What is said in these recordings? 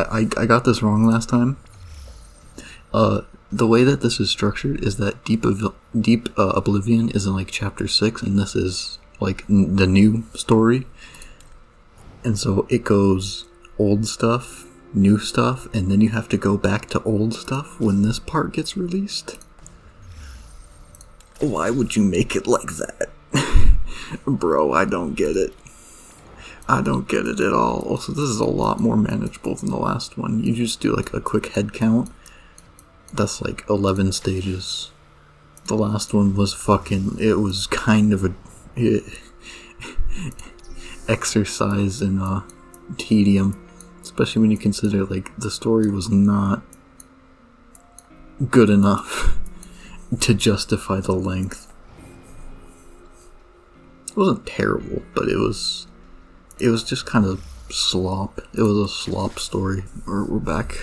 I got this wrong last time. The way that this is structured is that Deep Oblivion is in like chapter 6, and this is like the new story. And so it goes old stuff, new stuff, and then you have to go back to old stuff when this part gets released. Why would you make it like that? Bro, I don't get it. I don't get it at all. Also, this is a lot more manageable than the last one. You just do like a quick head count. That's like 11 stages. The last one was fucking... It was kind of a... exercise in tedium. Especially when you consider like the story was not good enough to justify the length. It wasn't terrible, but it was just kind of slop. It was a slop story. We're back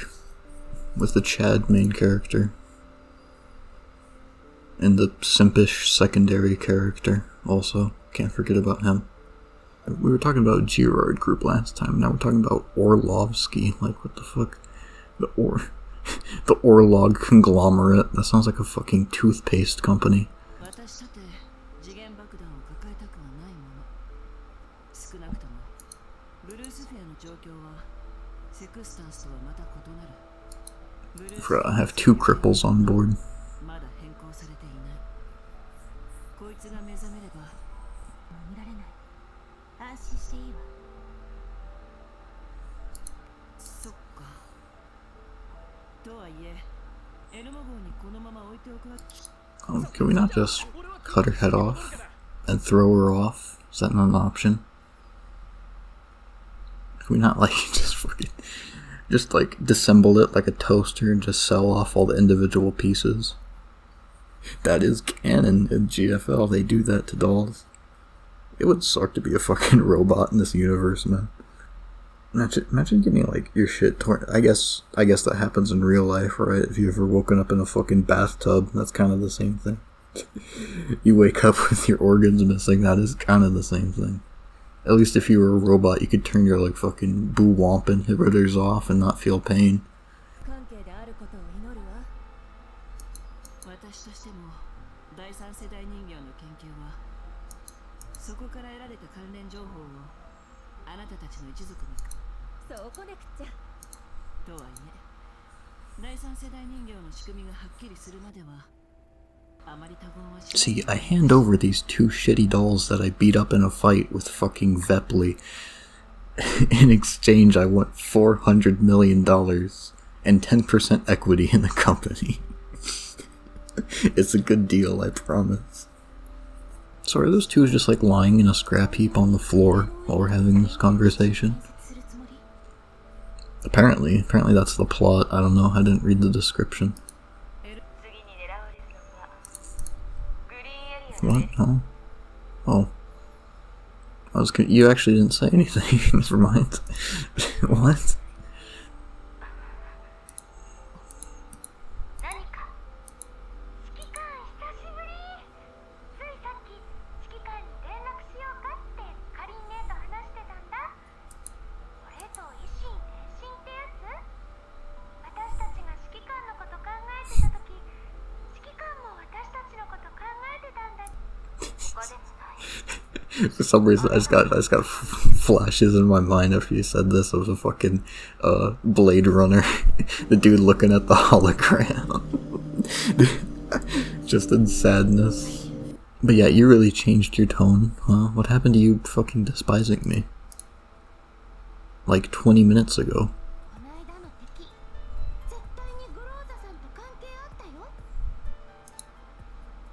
with the Chad main character. And the simpish secondary character also. Can't forget about him. We were talking about Girard Group last time. Now we're talking about Orlovsky. Like, what the fuck? The Orlog conglomerate. That sounds like a fucking toothpaste company. I have 2 cripples on board. Can we not just cut her head off and throw her off? Is that not an option? Can we not like just like disassemble it like a toaster and just sell off all the individual pieces? That is canon in GFL. They do that to dolls. It would suck to be a fucking robot in this universe, man. Imagine getting like your shit torn. I guess that happens in real life, right? If you've ever woken up in a fucking bathtub, that's kind of the same thing. You wake up with your organs missing, that is kind of the same thing. At least if you were a robot, you could turn your like fucking boo-womp inhibitors off and not feel pain. See, I hand over these 2 shitty dolls that I beat up in a fight with fucking Vepley. In exchange, I want $400 million and 10% equity in the company. It's a good deal, I promise. So are those 2 just like lying in a scrap heap on the floor while we're having this conversation? Apparently that's the plot. I don't know, I didn't read the description. What? Huh? Oh. You actually didn't say anything. Never mind. What? For some reason, I just got flashes in my mind after you said this of a fucking Blade Runner, the dude looking at the hologram, just in sadness. But yeah, you really changed your tone, huh? What happened to you fucking despising me? Like 20 minutes ago.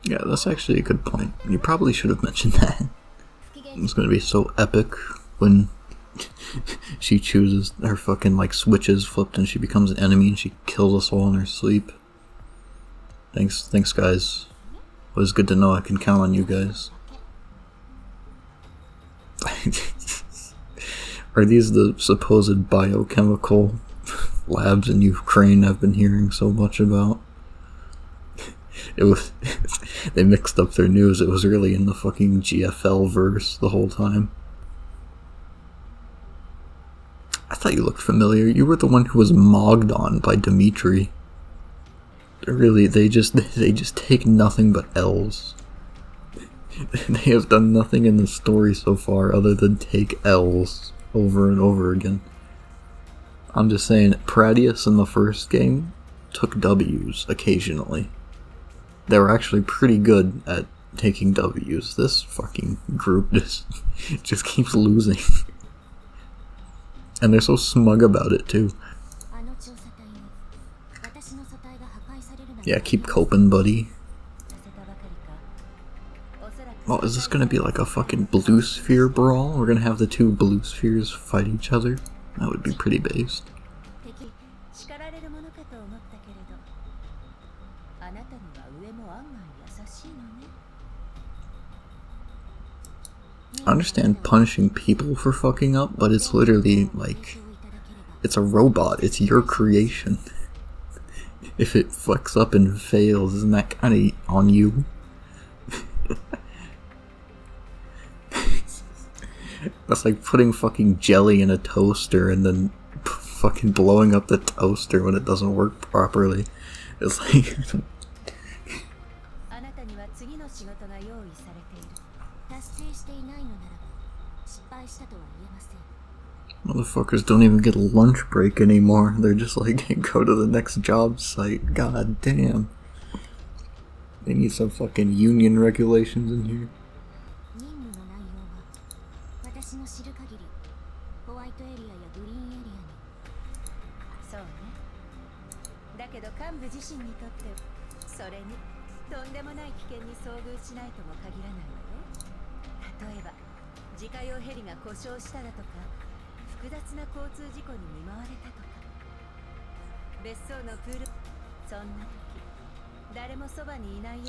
Yeah, that's actually a good point. You probably should have mentioned that. It's gonna be so epic when she chooses her fucking like switches flipped and she becomes an enemy and she kills us all in her sleep. Thanks guys. It was good to know I can count on you guys. Are these the supposed biochemical labs in Ukraine I've been hearing so much about? It was they mixed up their news. It was really in the fucking GFL verse the whole time. I thought you looked familiar. You were the one who was mogged on by Dimitri. Really, they just take nothing but L's. They have done nothing in the story so far other than take L's over and over again. I'm just saying, Pradius in the first game took W's occasionally. They were actually pretty good at taking W's. This fucking group just keeps losing. And they're so smug about it too. Yeah, keep coping, buddy. Oh, is this gonna be like a fucking blue sphere brawl? We're gonna have the two blue spheres fight each other? That would be pretty based. I understand punishing people for fucking up, but it's literally like, it's a robot, it's your creation. If it fucks up and fails, isn't that kinda on you? That's like putting fucking jelly in a toaster and then fucking blowing up the toaster when it doesn't work properly. It's like... Motherfuckers don't even get a lunch break anymore. They're just like, go to the next job site. God damn. They need some fucking union regulations in here.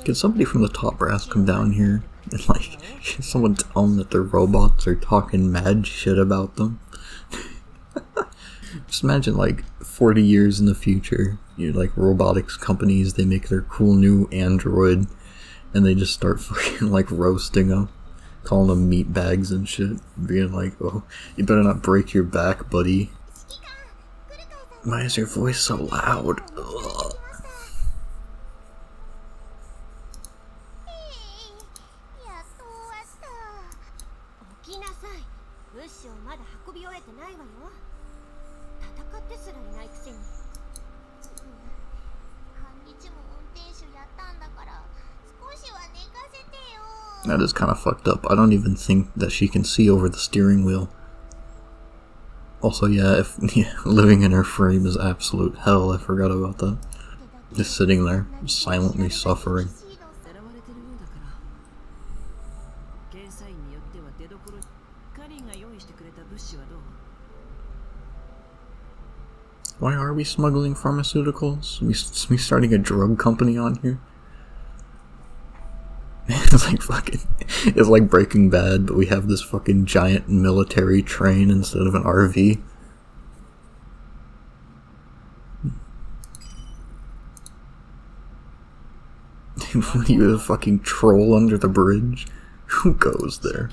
Can somebody from the top brass come down here and like, can someone tell them that their robots are talking mad shit about them? Just imagine like 40 years in the future, you like robotics companies, they make their cool new android and they just start fucking like roasting them, calling them meat bags and shit, being like, oh, you better not break your back, buddy. Why is your voice so loud? Ugh. That is kind of fucked up. I don't even think that she can see over the steering wheel. Also, yeah, living in her frame is absolute hell. I forgot about that. Just sitting there, silently suffering. Why are we smuggling pharmaceuticals? We starting a drug company on here? It's like fucking, it's like Breaking Bad, but we have this fucking giant military train instead of an RV. You the fucking troll under the bridge? Who goes there?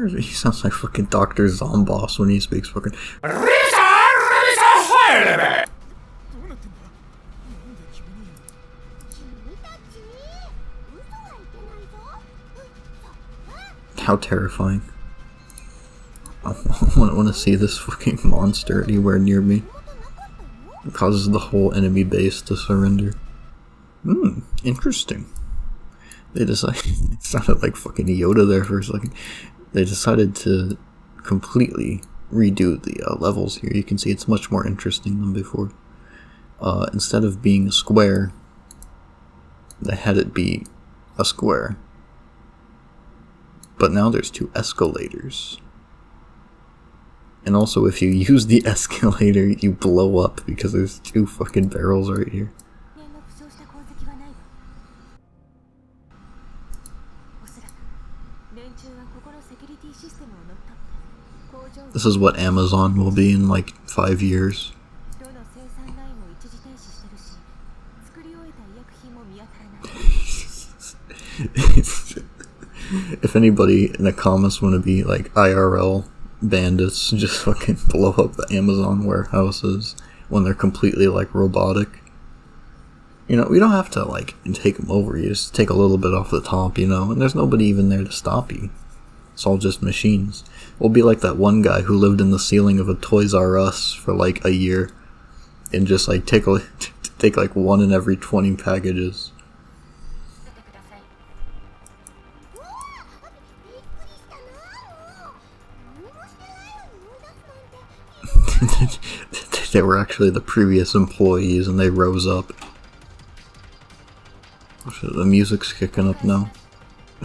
He sounds like fucking Dr. Zomboss when he speaks fucking. How terrifying. I want to see this fucking monster anywhere near me. It causes the whole enemy base to surrender. Interesting. They decided, it sounded like fucking Yoda there for a second. They decided to completely redo the levels here. You can see it's much more interesting than before. Instead of being a square, they had it be a square. But now there's two escalators. And also if you use the escalator, you blow up because there's two fucking barrels right here. This is what Amazon will be in like 5 years. If anybody in the comments want to be like IRL bandits, just fucking blow up the Amazon warehouses when they're completely like robotic. You know, we don't have to like take them over. You just take a little bit off the top, you know, and there's nobody even there to stop you. It's all just machines. We'll be like that one guy who lived in the ceiling of a Toys R Us for like a year and just like take like one in every 20 packages. They were actually the previous employees and they rose up. The music's kicking up now.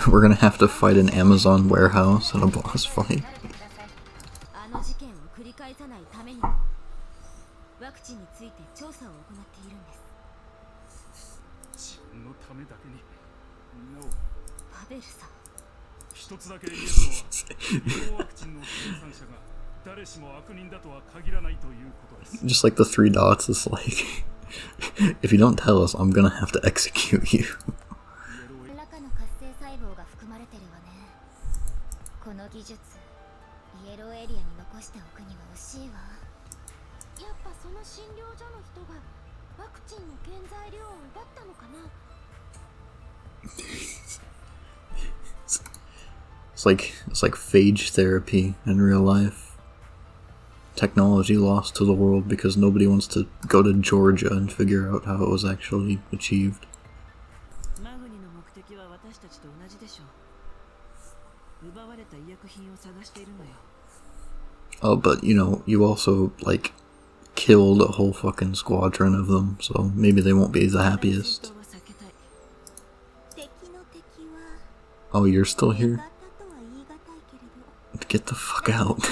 We're gonna have to fight an Amazon warehouse in a boss fight. Just like the three dots, it's like, if you don't tell us, I'm gonna have to execute you. It's like phage therapy in real life. Technology lost to the world because nobody wants to go to Georgia and figure out how it was actually achieved. Oh, but you know, you also like killed a whole fucking squadron of them, so maybe they won't be the happiest. Oh, you're still here? Get the fuck out.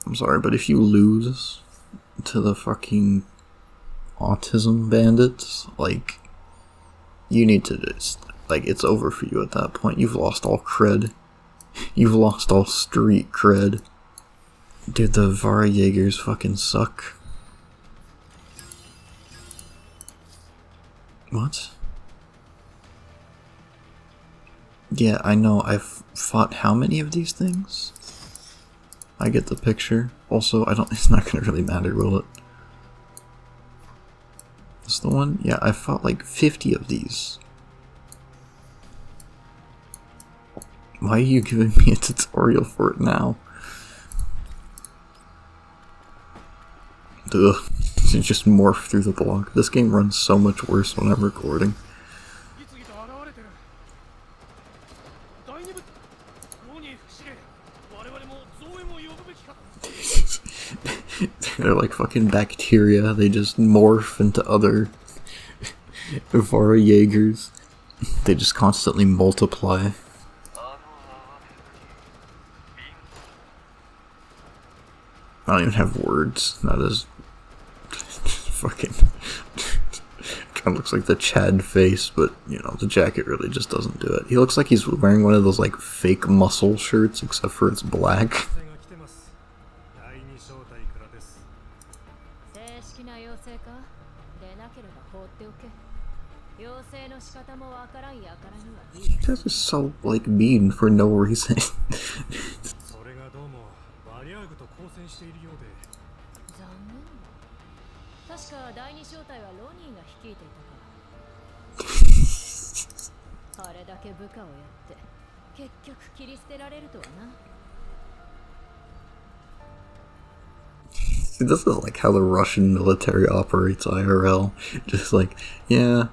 I'm sorry, but if you lose to the fucking autism bandits, like, you need to just, like, it's over for you at that point. You've lost all cred. You've lost all street cred. Dude, the Vara Jaegers fucking suck. What? Yeah, I know. I've fought how many of these things? I get the picture. Also, it's not gonna really matter, will it? This the one? Yeah, I fought like 50 of these. Why are you giving me a tutorial for it now? Ugh. To just morph through the block. This game runs so much worse when I'm recording. They're like fucking bacteria, they just morph into other Vara Jaegers. They just constantly multiply. I don't even have words. That is fucking kinda looks like the Chad face, but you know, the jacket really just doesn't do it. He looks like he's wearing one of those like fake muscle shirts, except for it's black. You guys are so like mean for no reason. See, this is like how the Russian military operates IRL. Just like, yeah,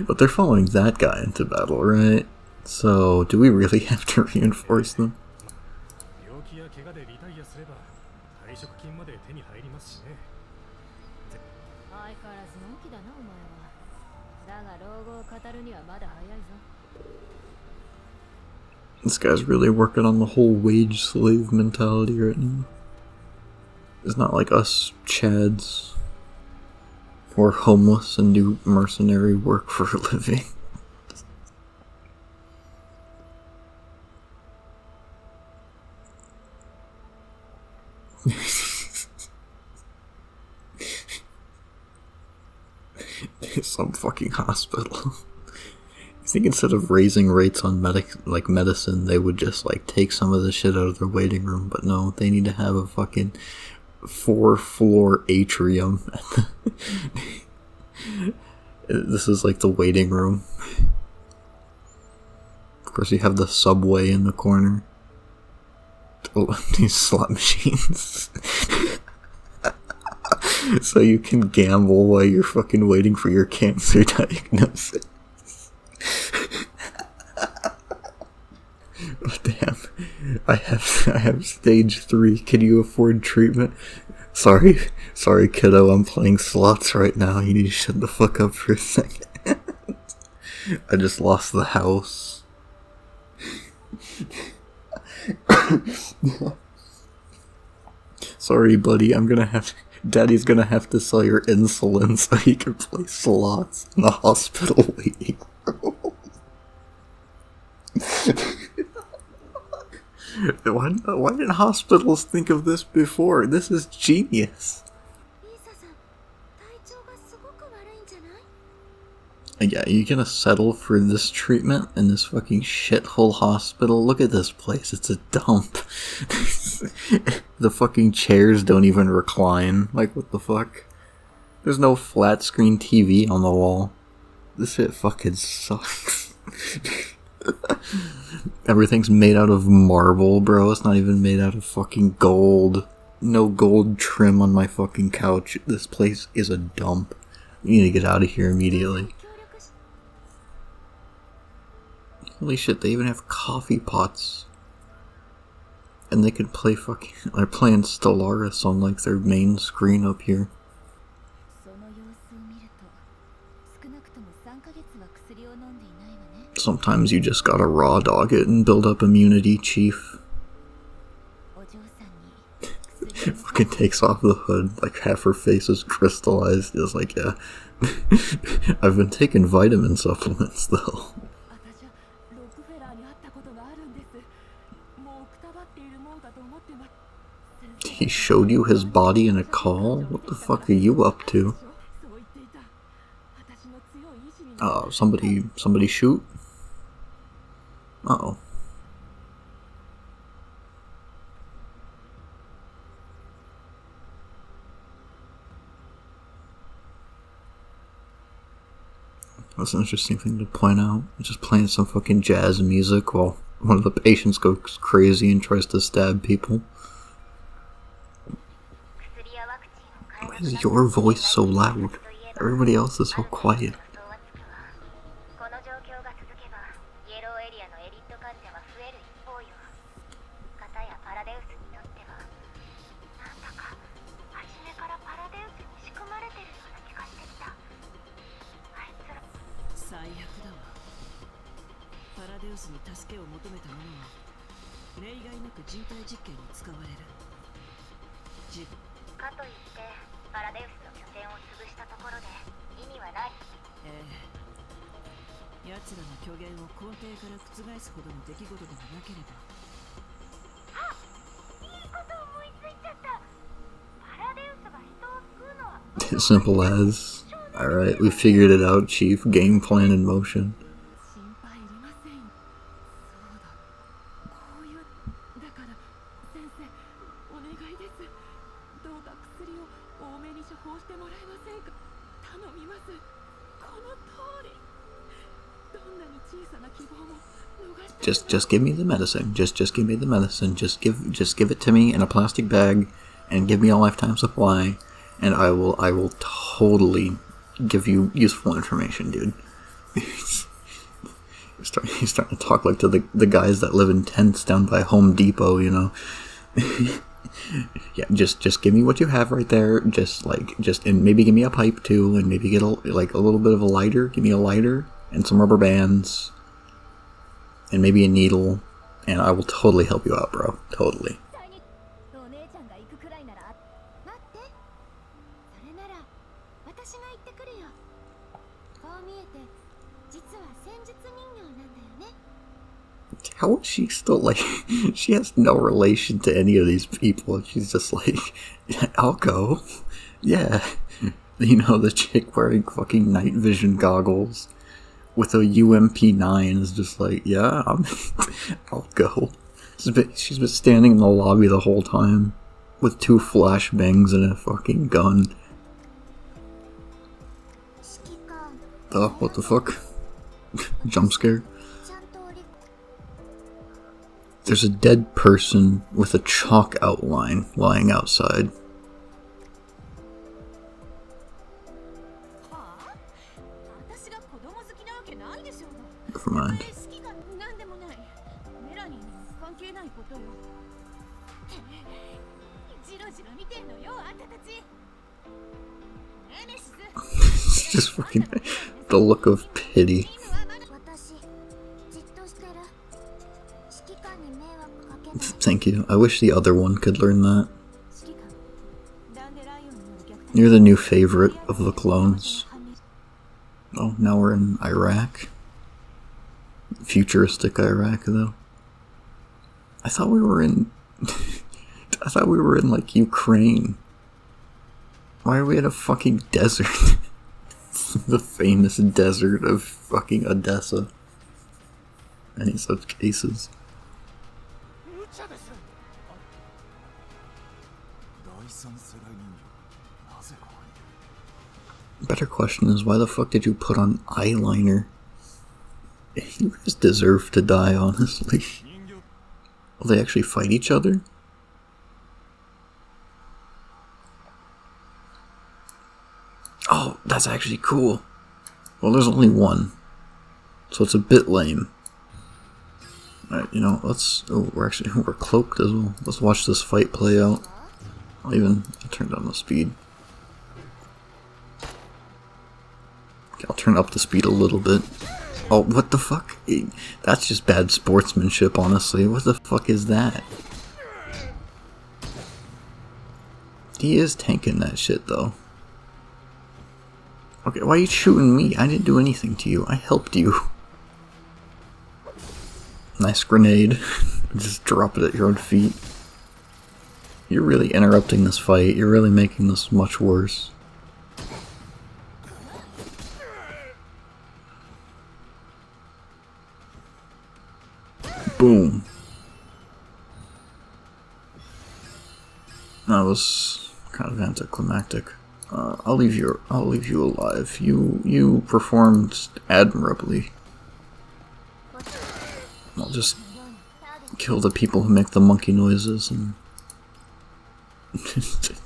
but they're following that guy into battle, right? So, do we really have to reinforce them? This guy's really working on the whole wage slave mentality right now. It's not like us Chads. We're homeless and do mercenary work for a living. Some fucking hospital. I think instead of raising rates on medicine, they would just like take some of the shit out of their waiting room. But no, they need to have a fucking 4-floor atrium. This is like the waiting room. Of course, you have the subway in the corner. Oh, these slot machines. So you can gamble while you're fucking waiting for your cancer diagnosis. Oh, damn. I have stage 3. Can you afford treatment? Sorry, kiddo, I'm playing slots right now. You need to shut the fuck up for a second. I just lost the house. Sorry, buddy, Daddy's gonna have to sell your insulin so he can play slots in the hospital waiting room. Why didn't hospitals think of this before? This is genius. Yeah, you gonna settle for this treatment in this fucking shithole hospital? Look at this place, it's a dump. The fucking chairs don't even recline. Like, what the fuck? There's no flat screen TV on the wall. This shit fucking sucks. Everything's made out of marble, bro. It's not even made out of fucking gold. No gold trim on my fucking couch. This place is a dump. You need to get out of here immediately. Holy shit, they even have coffee pots. And they can play they're playing Stellaris on like their main screen up here. Sometimes you just gotta raw dog it and build up immunity, chief. Fucking takes off the hood, like half her face is crystallized. It's like, yeah. I've been taking vitamin supplements though. He showed you his body in a call? What the fuck are you up to? Somebody shoot? Uh-oh. That's an interesting thing to point out. Just playing some fucking jazz music while one of the patients goes crazy and tries to stab people. Why is your voice so loud? Everybody else is so quiet. As simple as, alright, we figured it out, Chief. Game plan in motion. Just give me the medicine. Just give me the medicine. Just give it to me in a plastic bag and give me a lifetime supply, and I will totally give you useful information, dude. He's starting to talk like to the guys that live in tents down by Home Depot, you know. Yeah, just give me what you have right there. And maybe give me a pipe too, and maybe get a little bit of a lighter. Give me a lighter and some rubber bands. And maybe a needle, and I will totally help you out, bro. Totally. How is she still, like, she has no relation to any of these people. She's just like, yeah, I'll go. Yeah. You know, the chick wearing fucking night vision goggles with a UMP9 is just like, yeah, I'll go. She's been standing in the lobby the whole time with 2 flashbangs and a fucking gun. Oh, what the fuck? Jump scare? There's a dead person with a chalk outline lying outside. Never mind. It's just fucking the look of pity. Thank you. I wish the other one could learn that. You're the new favorite of the clones. Oh, now we're in Iraq. Futuristic Iraq, though. I thought we were in... I thought we were in, like, Ukraine. Why are we in a fucking desert? The famous desert of fucking Odessa. Any such cases. Better question is, why the fuck did you put on eyeliner? You guys deserve to die, honestly. Will they actually fight each other? Oh, that's actually cool. Well, there's only one, so it's a bit lame. Alright, you know, let's... Oh, we're cloaked as well. Let's watch this fight play out. I'll turn down the speed. Okay, I'll turn up the speed a little bit. Oh, what the fuck? That's just bad sportsmanship, honestly. What the fuck is that? He is tanking that shit, though. Okay, why are you shooting me? I didn't do anything to you. I helped you. Nice grenade. Just drop it at your own feet. You're really interrupting this fight. You're really making this much worse. Boom. That was kind of anticlimactic. I'll leave you alive. You performed admirably. I'll just kill the people who make the monkey noises and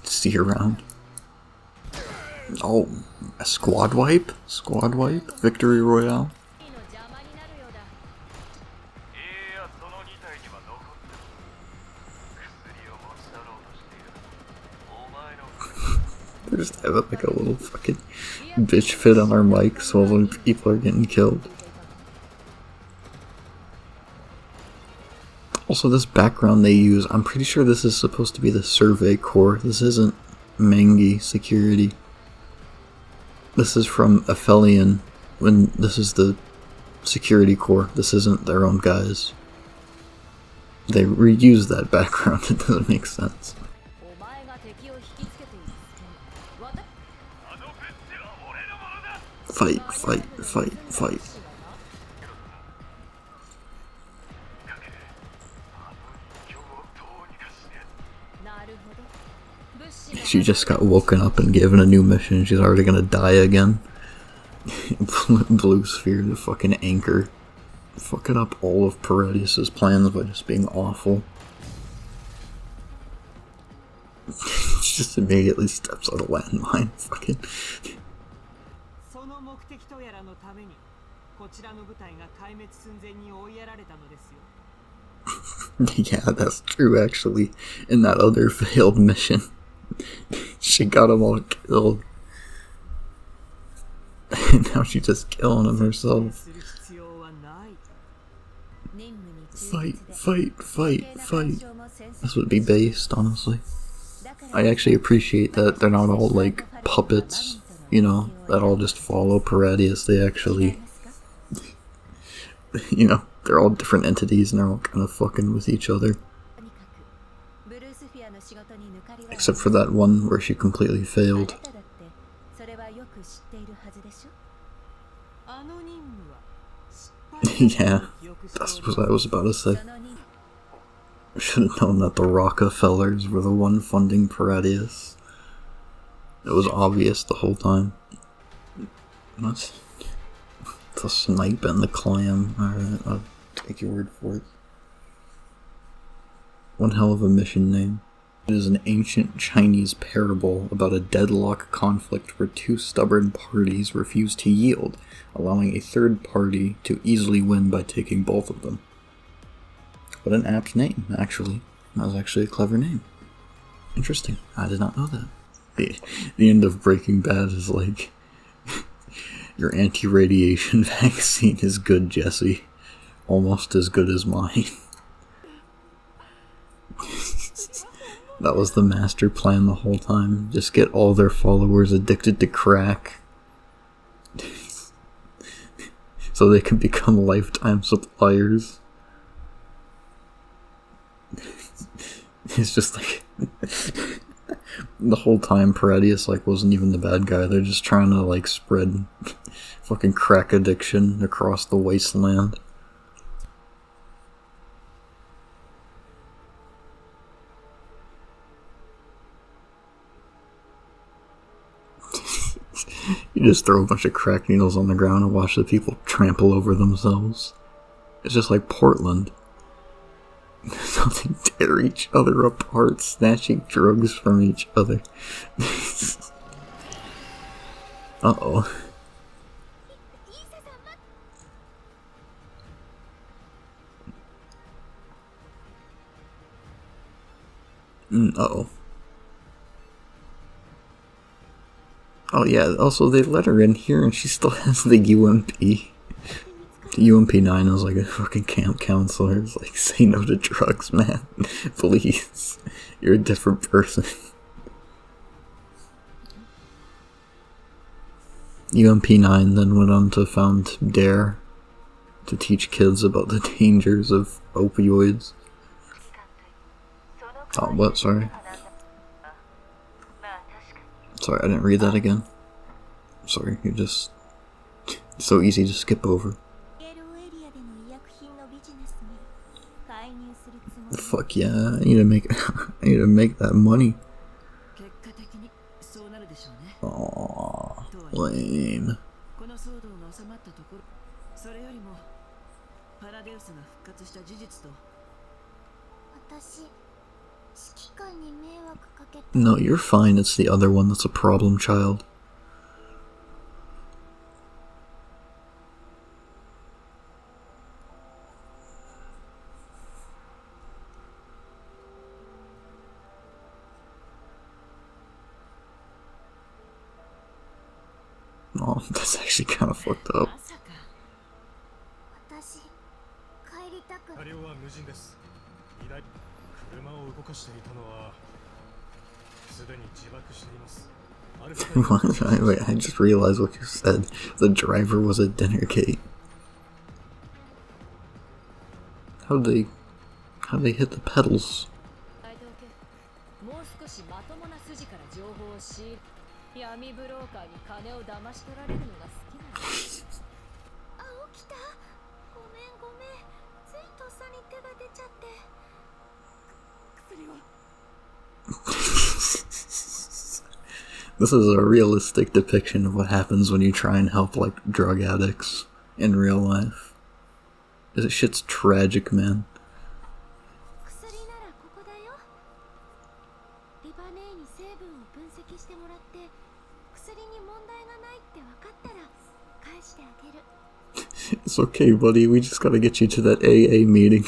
see you around. Oh, a squad wipe? Squad wipe? Victory Royale? They just have like a little fucking bitch fit on our mics while people are getting killed. Also, this background they use, I'm pretty sure this is supposed to be the Survey Corps. This isn't Mangi Security. This is from Aphelion, when this is the Security Corps. This isn't their own guys. They reuse that background. It doesn't make sense. Fight, fight, fight, fight. She just got woken up and given a new mission. She's already gonna die again. Blue sphere, the fucking anchor. Fucking up all of Paradius' plans by just being awful. She just immediately steps on a landmine. Fucking. Yeah, that's true actually. In that other failed mission, she got them all killed. And now she's just killing them herself. Fight, fight, fight, fight. This would be based, honestly. I actually appreciate that they're not all like puppets, you know, that all just follow Paradius. They actually, you know, they're all different entities and they're all kind of fucking with each other. Except for that one where she completely failed. Yeah, that's what I was about to say. I should have known that the Rockefellers were the one funding Paradius. It was obvious the whole time. What? The snipe and the clam. Alright, I'll take your word for it. One hell of a mission name. It is an ancient Chinese parable about a deadlock conflict where two stubborn parties refuse to yield, allowing a third party to easily win by taking both of them. What an apt name, actually. That was actually a clever name. Interesting. I did not know that. The end of Breaking Bad is like, your anti-radiation vaccine is good, Jesse. Almost as good as mine. That was the master plan the whole time. Just get all their followers addicted to crack. So they can become lifetime suppliers. It's just like... the whole time Paradius like wasn't even the bad guy. They're just trying to like spread fucking crack addiction across the wasteland. You just throw a bunch of crack needles on the ground and watch the people trample over themselves. It's just like Portland. So they tear each other apart, snatching drugs from each other. Uh-oh. Uh-oh. Oh yeah, also they let her in here and she still has the UMP. UMP9 is like a fucking camp counselor. It's like, say no to drugs, man. Please. You're a different person. UMP9 then went on to found DARE to teach kids about the dangers of opioids. Oh, what? Sorry. Sorry, I didn't read that again. Sorry, you're just so easy to skip over. Fuck yeah, I need to make that money. Aww, lame. No, you're fine, it's the other one that's a problem child. Oh, that's actually kind of fucked up. Wait, I just realized what you said. The driver was at dinner gate. How'd they hit the pedals? This is a realistic depiction of what happens when you try and help like drug addicts in real life. This shit's tragic, man. It's okay, buddy. We just gotta get you to that AA meeting.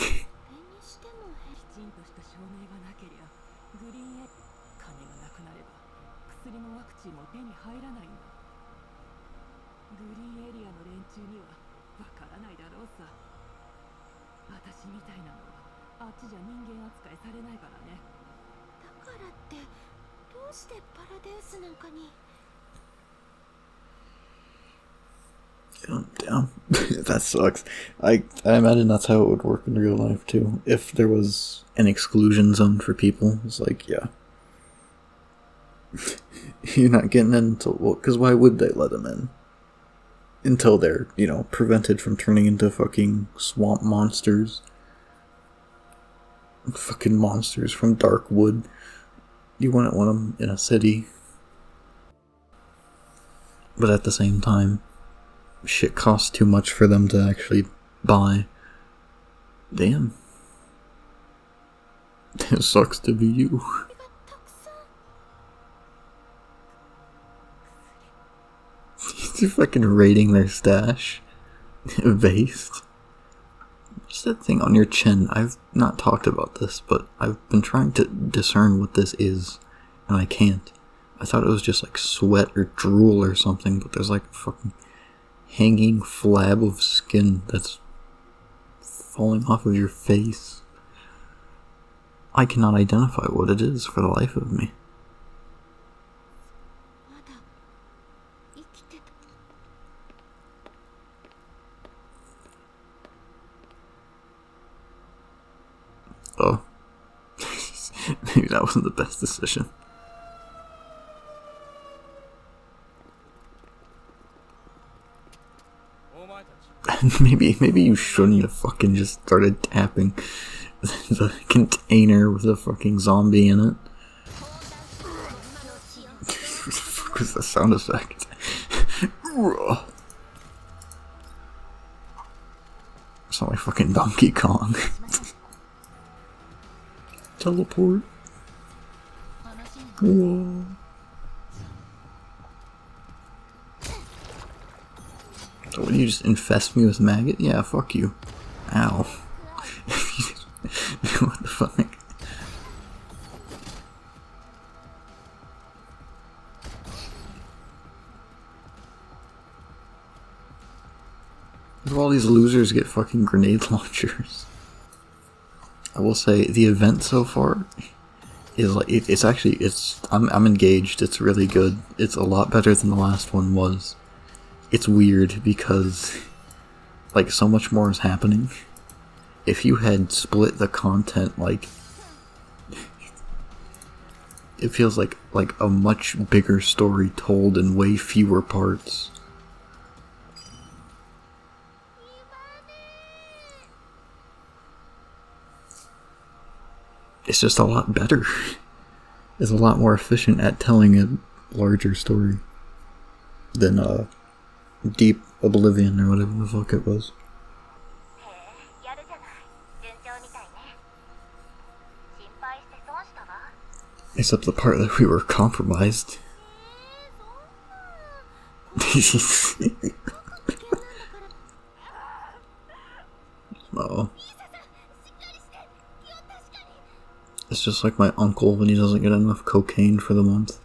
Damn. That sucks. I imagine that's how it would work in real life too. If there was an exclusion zone for people, it's like, yeah. You're not getting in until, well, because why would they let them in? Until they're, prevented from turning into fucking swamp monsters. Fucking monsters from dark wood. You wouldn't want them in a city. But at the same time, shit costs too much for them to actually buy. Damn. It sucks to be you. You're fucking raiding their stash. Based. What's that thing on your chin? I've not talked about this, but I've been trying to discern what this is, and I can't. I thought it was just like sweat or drool or something, but there's like a fucking hanging flab of skin that's falling off of your face. I cannot identify what it is for the life of me. Oh. Maybe that wasn't the best decision. Maybe you shouldn't have fucking just started tapping the container with a fucking zombie in it. What the fuck was the sound effect? Sound like fucking Donkey Kong. Teleport. Whoa. So would you just infest me with maggot? Yeah, fuck you. Ow. What the fuck? Do all these losers get fucking grenade launchers? I will say the event so far is like I'm engaged. It's really good. It's a lot better than the last one was. It's weird because like so much more is happening. If you had split the content, like it feels like a much bigger story told in way fewer parts. It's just a lot better. It's a lot more efficient at telling a larger story than Deep Oblivion or whatever the fuck it was. Except the part that we were compromised. Oh. It's just like my uncle when he doesn't get enough cocaine for the month.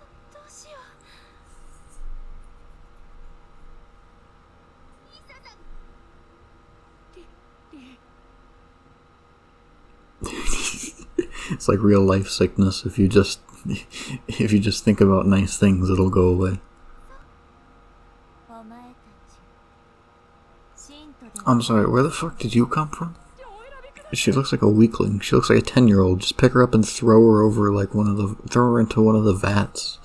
It's like real life sickness. If you just think about nice things, it'll go away. I'm sorry, where the fuck did you come from? She looks like a weakling. She looks like a 10-year-old. Just pick her up and throw her over like throw her into one of the vats.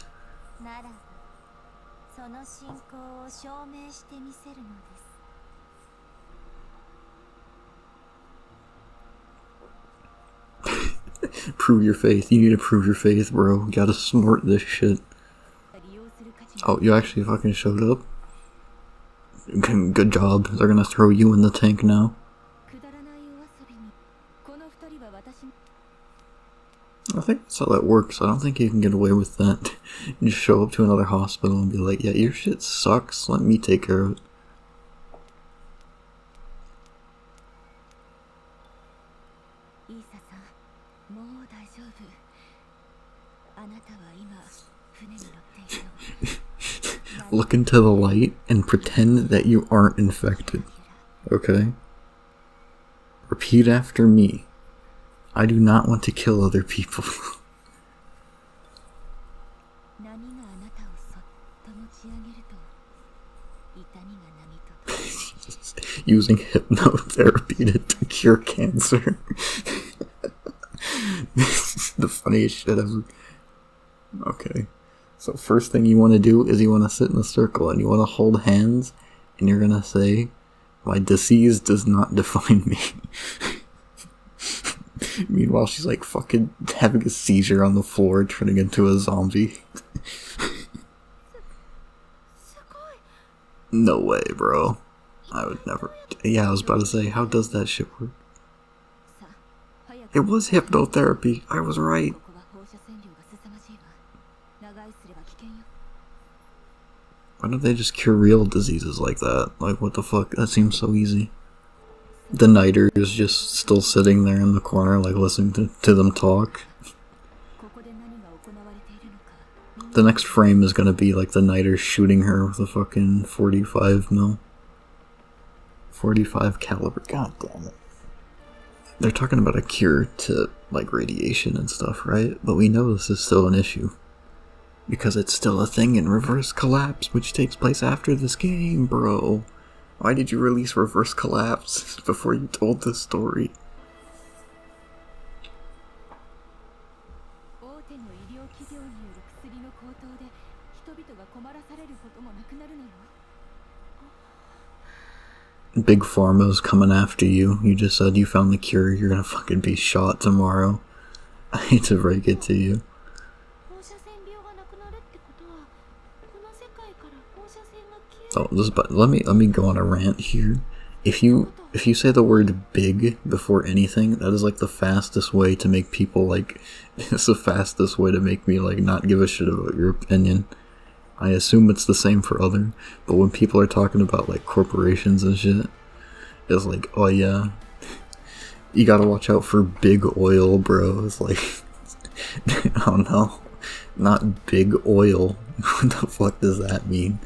Prove your faith. You need to prove your faith, bro. You gotta snort this shit. Oh, you actually fucking showed up? Good job. They're gonna throw you in the tank now. I think that's how that works. I don't think you can get away with that. You just show up to another hospital and be like, yeah, your shit sucks. Let me take care of it. Look into the light and pretend that you aren't infected. Okay? Repeat after me. I do not want to kill other people. Using hypnotherapy to cure cancer. This is the funniest shit ever. Okay. So first thing you want to do is you want to sit in a circle and you want to hold hands and you're going to say, my disease does not define me. Meanwhile, she's like fucking having a seizure on the floor, turning into a zombie. No way, bro. I would never. Yeah, I was about to say, how does that shit work? It was hypnotherapy. I was right. Why don't they just cure real diseases like that? Like, what the fuck? That seems so easy. The Niter is just still sitting there in the corner, like, listening to them talk. The next frame is gonna be, like, the Niter shooting her with a fucking 45 caliber. God damn it. They're talking about a cure to, like, radiation and stuff, right? But we know this is still an issue. Because it's still a thing in Reverse Collapse, which takes place after this game, bro. Why did you release Reverse Collapse before you told this story? Big Pharma's coming after you. You just said you found the cure. You're gonna fucking be shot tomorrow. I hate to break it to you. Oh, let me go on a rant here. If you say the word big before anything, that is like the fastest way to make people like. It's the fastest way to make me like not give a shit about your opinion. I assume it's the same for other, but when people are talking about like corporations and shit, it's like, oh yeah, you gotta watch out for big oil, bro. It's like, I don't know, not big oil. What the fuck does that mean?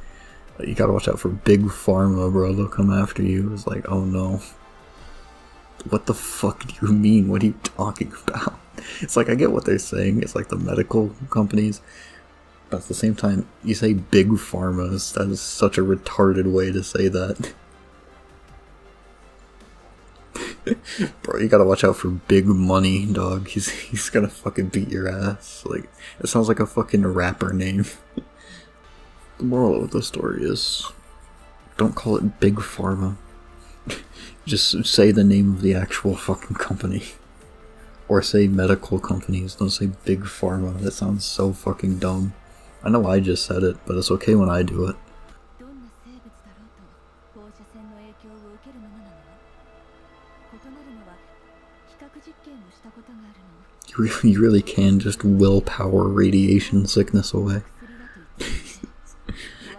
You gotta watch out for big pharma, bro. They'll come after you. It's like, oh no. What the fuck do you mean? What are you talking about? It's like, I get what they're saying. It's like the medical companies. But at the same time, you say big pharmas. That is such a retarded way to say that. Bro, you gotta watch out for big money, dog. He's gonna fucking beat your ass. Like, it sounds like a fucking rapper name. The moral of the story is, don't call it Big Pharma. Just say the name of the actual fucking company. Or say medical companies, don't say Big Pharma. That sounds so fucking dumb. I know I just said it, but it's okay when I do it. You really can just willpower radiation sickness away.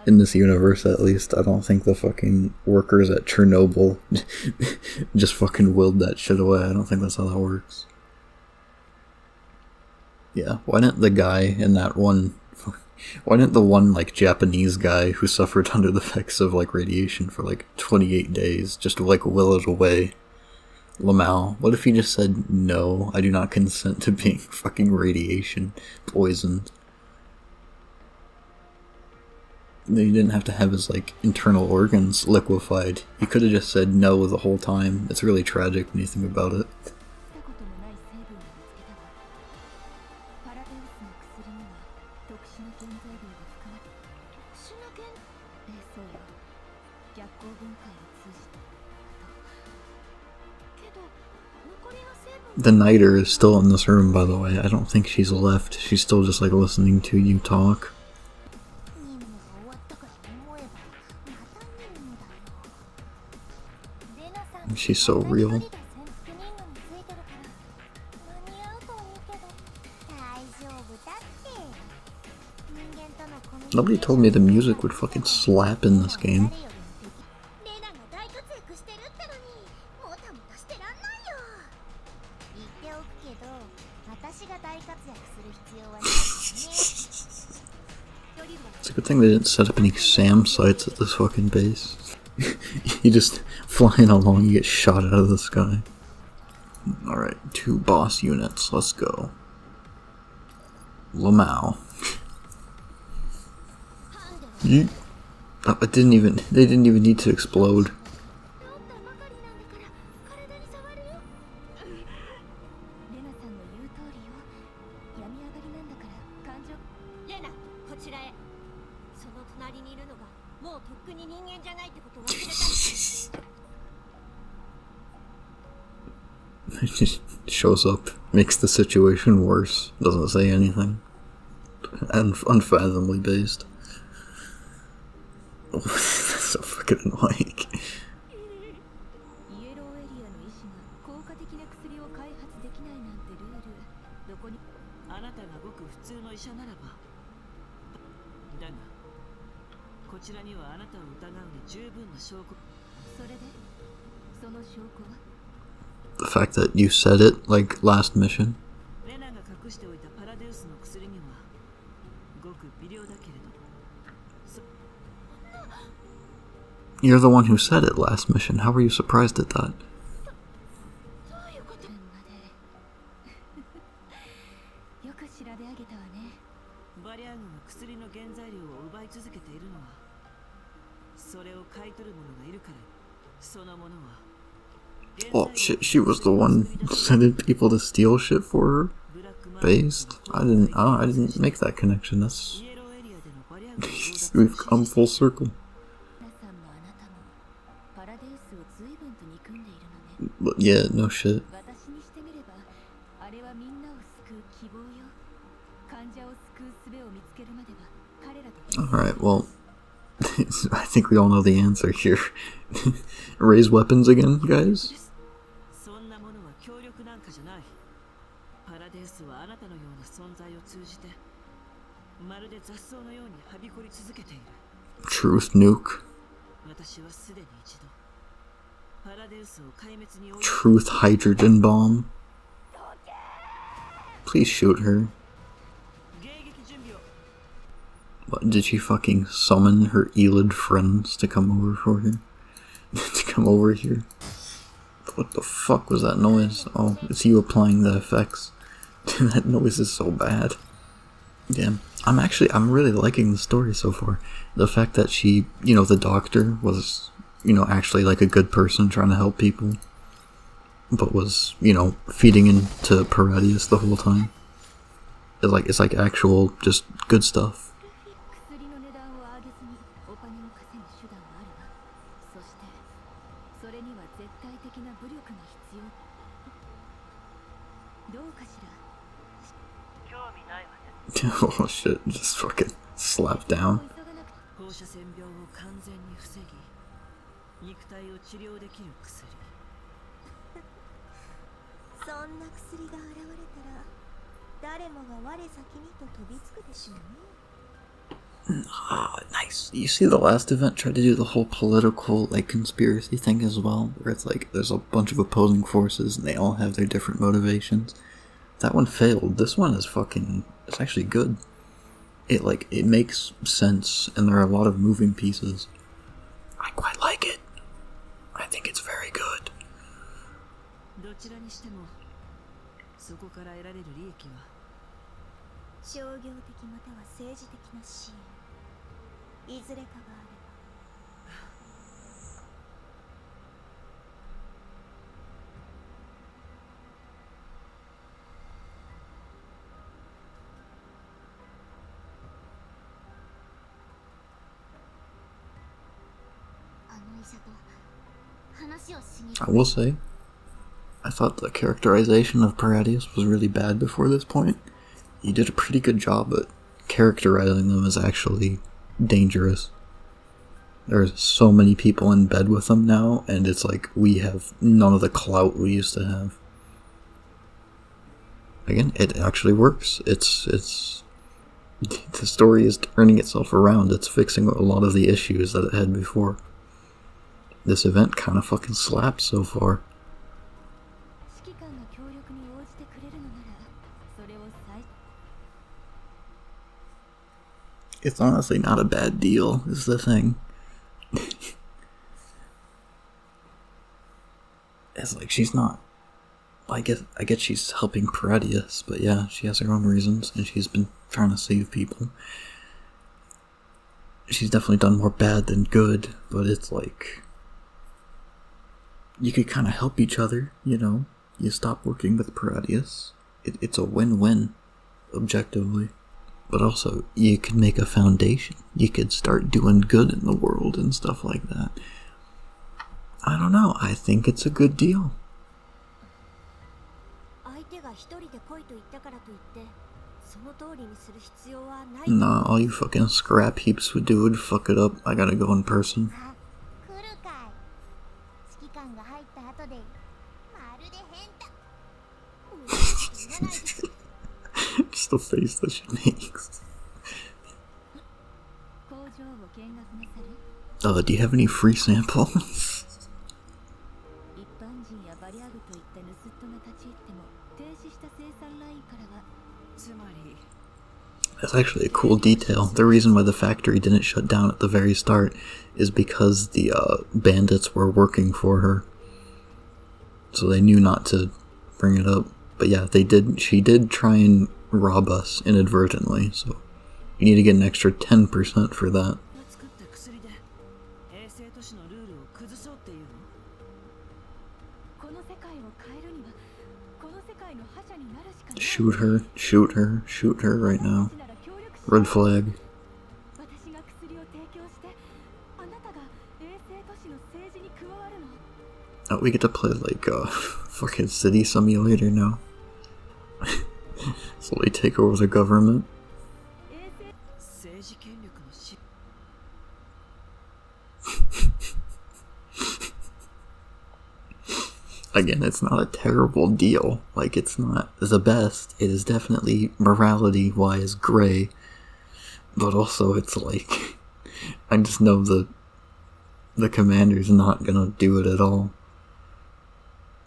In this universe, at least, I don't think the fucking workers at Chernobyl just fucking willed that shit away. I don't think that's how that works. Yeah, why didn't the guy in that one... Why didn't the one, like, Japanese guy who suffered under the effects of, like, radiation for, like, 28 days just, like, will it away? Lamau, what if he just said, no, I do not consent to being fucking radiation poisoned? He didn't have to have his, like, internal organs liquefied. He could have just said no the whole time. It's really tragic when you think about it. The Niter is still in this room, by the way. I don't think she's left. She's still just, like, listening to you talk. She's so real. Nobody told me the music would fucking slap in this game. It's a good thing they didn't set up any SAM sites at this fucking base. You just flying along, you get shot out of the sky. Alright, 2 boss units, let's go. Lamau. Yeet. Oh, they didn't even need to explode. He just shows up, makes the situation worse, doesn't say anything. And unfathomably based. That's so fucking annoying. The fact that you said it, like, last mission. You're the one who said it last mission. How were you surprised at that? Oh shit, she was the one sending people to steal shit for her? Based? I didn't make that connection. That's... We've come full circle. But yeah, no shit. Alright, well, I think we all know the answer here. Raise weapons again, guys? Truth nuke. Truth hydrogen bomb. Please shoot her. What, did she fucking summon her Elid friends to come over for her? To come over here? What the fuck was that noise? Oh, it's you applying the effects. That noise is so bad. Damn. I'm really liking the story so far. The fact that she, the doctor was, actually like a good person trying to help people. But was, feeding into Paradius the whole time. It's like actual, just good stuff. Oh shit, just fucking slapped down. Ah, nice. You see the last event tried to do the whole political, conspiracy thing as well, where it's like, there's a bunch of opposing forces and they all have their different motivations. That one failed. This one is it's actually good. It makes sense, and there are a lot of moving pieces. I quite like it. I think it's very good. I will say, I thought the characterization of Paradius was really bad before this point. You did a pretty good job at characterizing them as actually dangerous. There's so many people in bed with them now, and it's like we have none of the clout we used to have. Again, it actually works. It's the story is turning itself around. It's fixing a lot of the issues that it had before. This event kind of fucking slapped so far. It's honestly not a bad deal, is the thing. It's like she's not... I get she's helping Paradius, but yeah, she has her own reasons, and she's been trying to save people. She's definitely done more bad than good, but it's like... You could kind of help each other, You stop working with Paradius. It's a win-win, objectively. But also, you could make a foundation. You could start doing good in the world and stuff like that. I don't know. I think it's a good deal. Nah, all you fucking scrap heaps would do would fuck it up. I gotta go in person. Just the face that she makes. Do you have any free samples? That's actually a cool detail. The reason why the factory didn't shut down at the very start is because the bandits were working for her. So they knew not to bring it up. But yeah, they did. She did try and rob us inadvertently, so you need to get an extra 10% for that. Shoot her, shoot her, shoot her right now. Red flag. Oh, we get to play like fucking city simulator now. So they take over the government. Again, it's not a terrible deal. Like, it's not the best. It is definitely morality-wise gray. But also, it's like, I just know the commander's not gonna do it at all.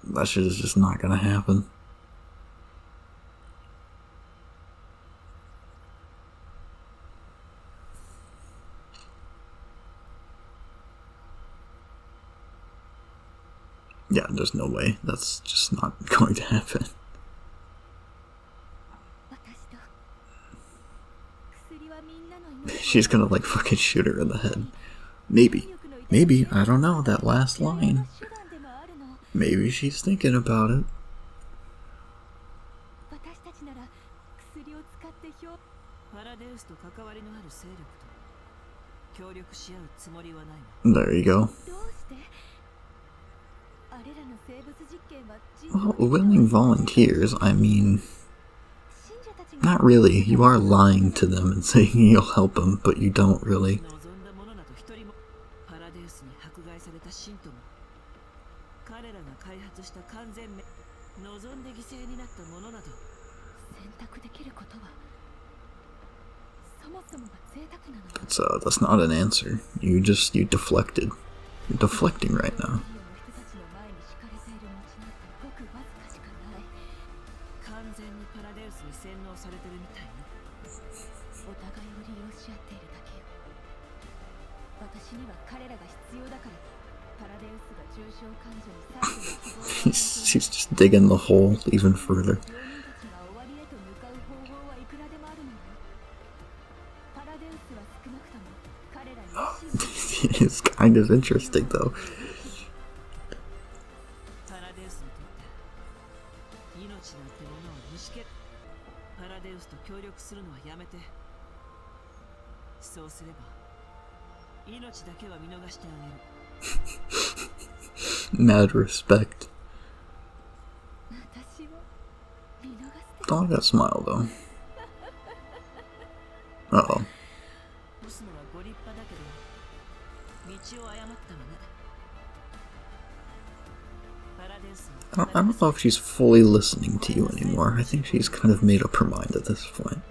That shit is just not gonna happen. Yeah, there's no way. That's just not going to happen. She's gonna like fucking shoot her in the head. Maybe. Maybe, I don't know, that last line. Maybe she's thinking about it. There you go. Well, willing volunteers, I mean... Not really. You are lying to them and saying you'll help them, but you don't really. That's not an answer. You deflected. You're deflecting right now. She's just digging the hole even further. It's kind of interesting though. Mad respect. Don't like that smile though. Uh-oh. I don't know if she's fully listening to you anymore. I think she's kind of made up her mind at this point.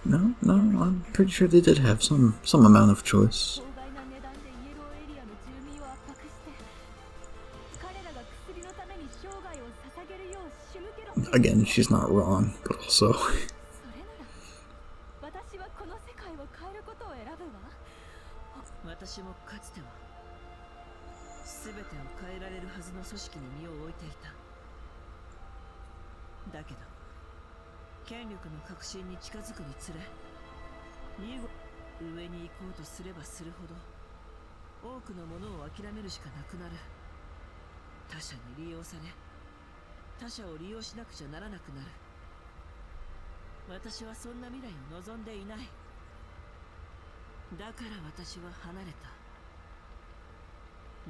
No, I'm pretty sure they did have some amount of choice. Again, she's not wrong, but also... 権力の核心に近づくにつれ、上に行こうとすればするほど多くのものを諦めるしかなくなる。他者に利用され、他者を利用しなくちゃならなくなる。私はそんな未来を望んでいない。だから私は離れた。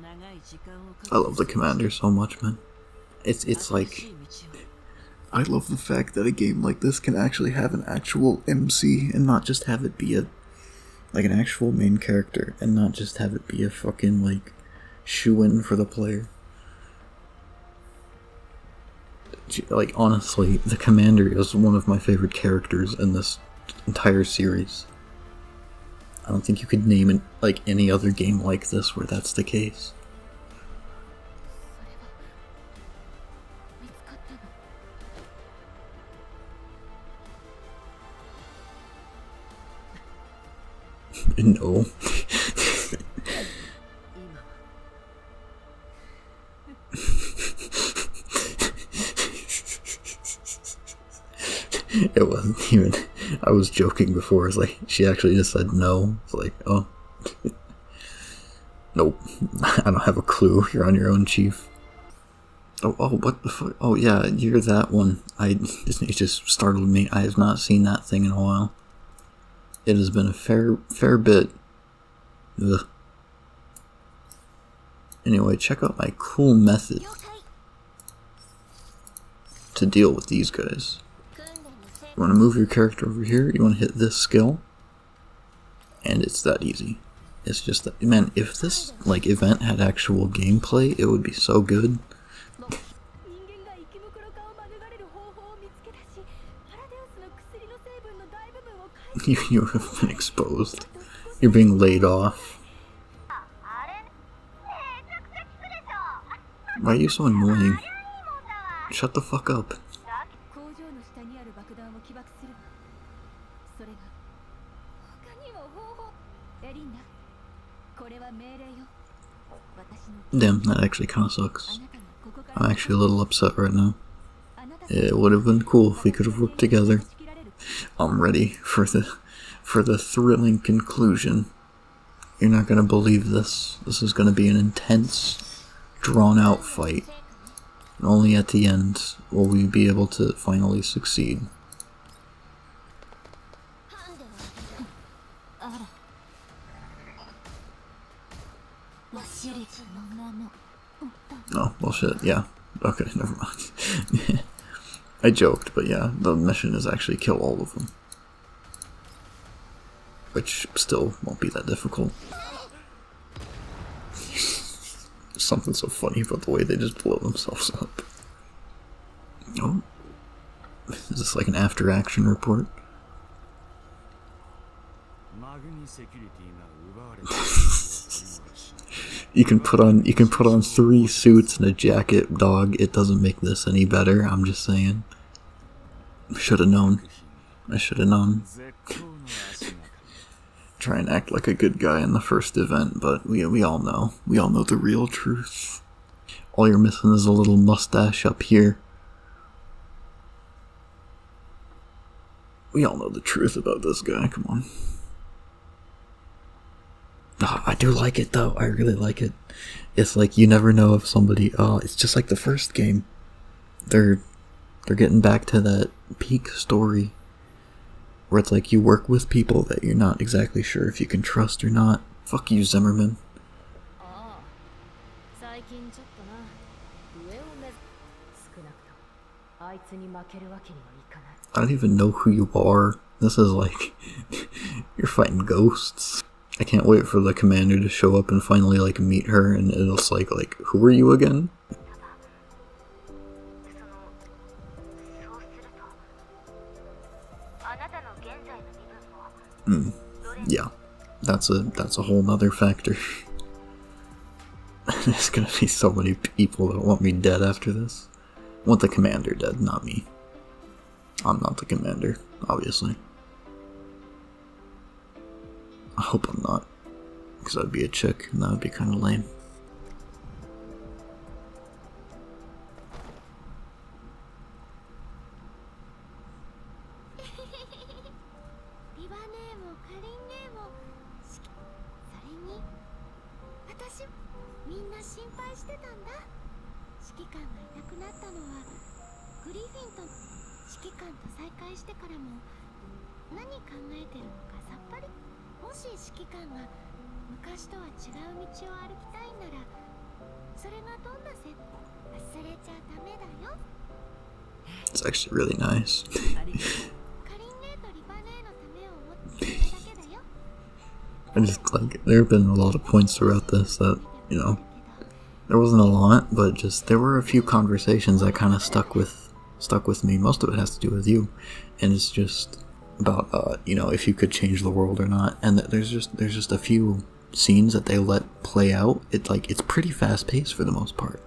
長い時間をかけて I love the commander so much, man. It's like, I love the fact that a game like this can actually have an actual MC and not just have it be an actual main character and not just have it be a fucking like shoe-in for the player. Like, honestly, the commander is one of my favorite characters in this entire series. I don't think you could name it like any other game like this where that's the case. No. It wasn't even. I was joking before. It's like she actually just said no. It's like, oh, nope. I don't have a clue. You're on your own, Chief. Oh, what the fuck? Oh yeah, you're that one. It just startled me. I have not seen that thing in a while. It has been a fair bit. Ugh. Anyway, check out my cool method to deal with these guys. You want to move your character over here, you want to hit this skill, and it's that easy. It's just that, man, if this, like, event had actual gameplay, it would be so good. You have been exposed. You're being laid off. Why are you so annoying? Shut the fuck up. Damn, that actually kinda sucks. I'm actually a little upset right now. It would have been cool if we could have worked together. I'm ready for the thrilling conclusion. You're not gonna believe this. This is gonna be an intense, drawn-out fight. And only at the end will we be able to finally succeed. Oh, well shit, yeah. Okay, never mind. I joked, but yeah, the mission is actually kill all of them. Which still won't be that difficult. There's something so funny about the way they just blow themselves up. Oh. Is this like an after-action report? You can put on 3 suits and a jacket, dog. It doesn't make this any better. I'm just saying. Should have known. I should have known. Try and act like a good guy in the first event, but we all know. We all know the real truth. All you're missing is a little mustache up here. We all know the truth about this guy. Come on. Oh, I do like it though. I really like it. It's like you never know if somebody. It's just like the first game. They're getting back to that peak story where it's like you work with people that you're not exactly sure if you can trust or not. Fuck you, Zimmerman. I don't even know who you are. This is like you're fighting ghosts. I can't wait for the commander to show up and finally like meet her, and it's like who are you again? Yeah, that's a whole nother factor. There's gonna be so many people that want me dead after this. I want the commander dead, not me. I'm not the commander, obviously. I hope I'm not, because I'd be a chick, and that would be kind of lame. みんな心配してたんだ。指揮官がいなくなったのはグリフィンと指揮官と再会してからも何考えてるのかさっぱり。もし指揮官が昔とは違う道を歩きたいならそれがどんなせい忘れちゃダメだよ。 It's actually really nice. カリン姉とリバ姉のためを思ってそれだけだよ。I just like there have been a lot of points throughout this that, you know, there wasn't a lot, but just there were a few conversations that kind of stuck with me. Most of it has to do with you, and it's just about you know, if you could change the world or not. And there's just a few scenes that they let play out. It's pretty fast paced for the most part,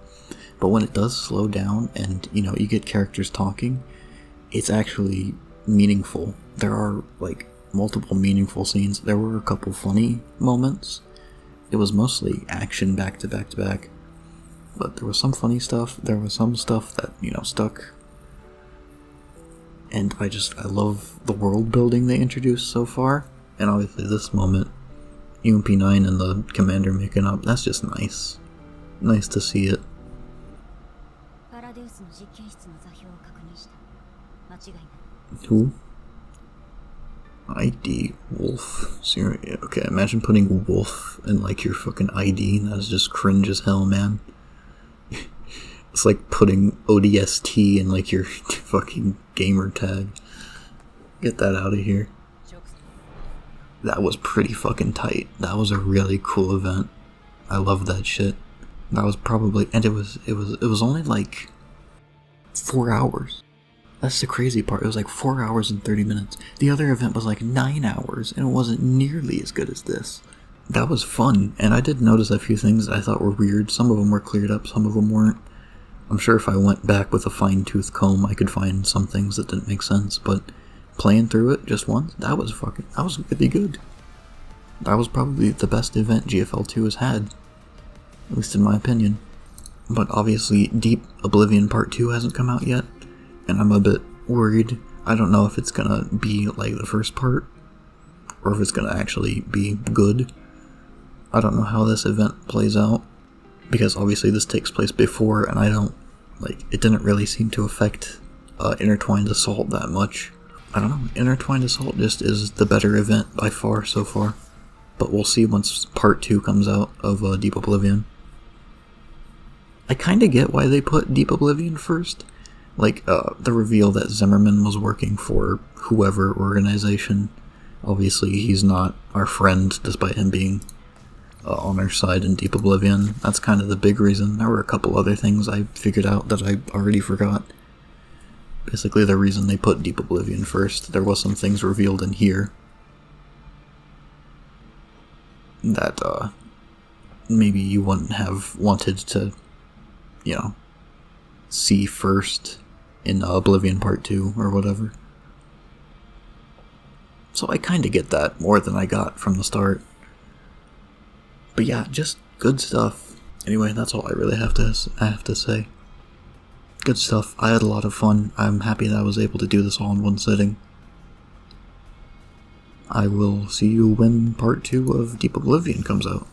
but when it does slow down and, you know, you get characters talking, it's actually meaningful. There are like multiple meaningful scenes. There were a couple funny moments. It was mostly action back to back to back, but there was some funny stuff. There was some stuff that, you know, stuck. And I love the world building they introduced so far. And obviously this moment, UMP9 and the commander making up, that's just nice. Nice to see it. Who? ID Wolf. Okay, imagine putting Wolf in like your fucking ID. That's just cringe as hell, man. It's like putting ODST in like your fucking gamer tag. Get that out of here. That was pretty fucking tight. That was a really cool event. I love that shit. That was probably, and it was only like 4 hours. That's the crazy part. It was like 4 hours and 30 minutes. The other event was like 9 hours, and it wasn't nearly as good as this. That was fun, and I did notice a few things that I thought were weird. Some of them were cleared up, some of them weren't. I'm sure if I went back with a fine-tooth comb, I could find some things that didn't make sense, but playing through it just once, that was really good. That was probably the best event GFL2 has had, at least in my opinion. But obviously, Deep Oblivion Part 2 hasn't come out yet, and I'm a bit worried. I don't know if it's gonna be like the first part, or if it's gonna actually be good. I don't know how this event plays out, because obviously this takes place before, and it didn't really seem to affect Intertwined Assault that much. I don't know, Intertwined Assault just is the better event by far so far. But we'll see once Part 2 comes out of Deep Oblivion. I kinda get why they put Deep Oblivion first. Like, the reveal that Zimmerman was working for whoever organization. Obviously, he's not our friend, despite him being on our side in Deep Oblivion. That's kind of the big reason. There were a couple other things I figured out that I already forgot. Basically, the reason they put Deep Oblivion first, there was some things revealed in here that maybe you wouldn't have wanted to, you know, see first in Oblivion Part 2 or whatever. So I kind of get that more than I got from the start. But yeah, just good stuff. Anyway, that's all I really have to say. Good stuff. I had a lot of fun. I'm happy that I was able to do this all in one sitting. I will see you when Part 2 of Deep Oblivion comes out.